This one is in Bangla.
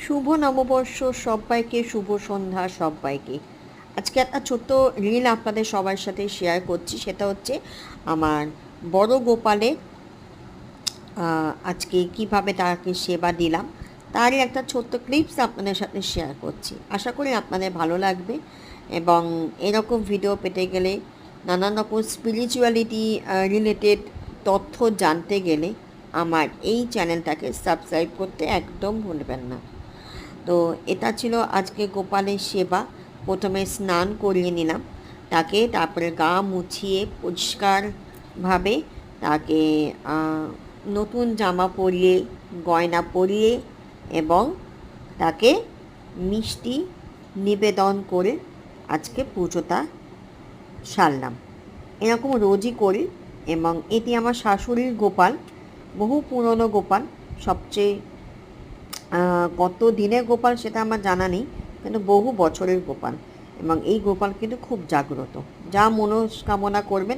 শুভ নববর্ষ সবাইকে, শুভ সন্ধ্যা সবাইকে। আজকে একটা ছোট্ট রিল আপনাদের সবার সাথে শেয়ার করছি। সেটা হচ্ছে আমার বড় গোপালে আজকে কিভাবে তাকে সেবা দিলাম তারই একটা ছোট্ট ক্লিপস আপনাদের সাথে শেয়ার করছি। আশা করি আপনাদের ভালো লাগবে এবং এরকম ভিডিও পেতে গেলে, নানান রকম স্পিরিচুয়ালিটি রিলেটেড তথ্য জানতে গেলে আমার এই চ্যানেলটাকে সাবস্ক্রাইব করতে একদম ভুলবেন না। তো এটা ছিল আজকে গোপালের সেবা। প্রথমে স্নান করিয়ে নিলাম তাকে, তারপরে গা মুছিয়ে পরিষ্কারভাবে তাকে নতুন জামা পরিয়ে, গয়না পরিয়ে এবং তাকে মিষ্টি নিবেদন করে আজকে পুজোটা সারলাম। এরকম রোজই করি এবং এটি আমার শাশুড়ির গোপাল, বহু পুরনো গোপাল। সবচেয়ে কত দিনের গোপাল সেটা আমার জানা নেই, কিন্তু বহু বছরের গোপাল এবং এই গোপাল কিন্তু খুব জাগ্রত। যা মনস্কামনা করবেন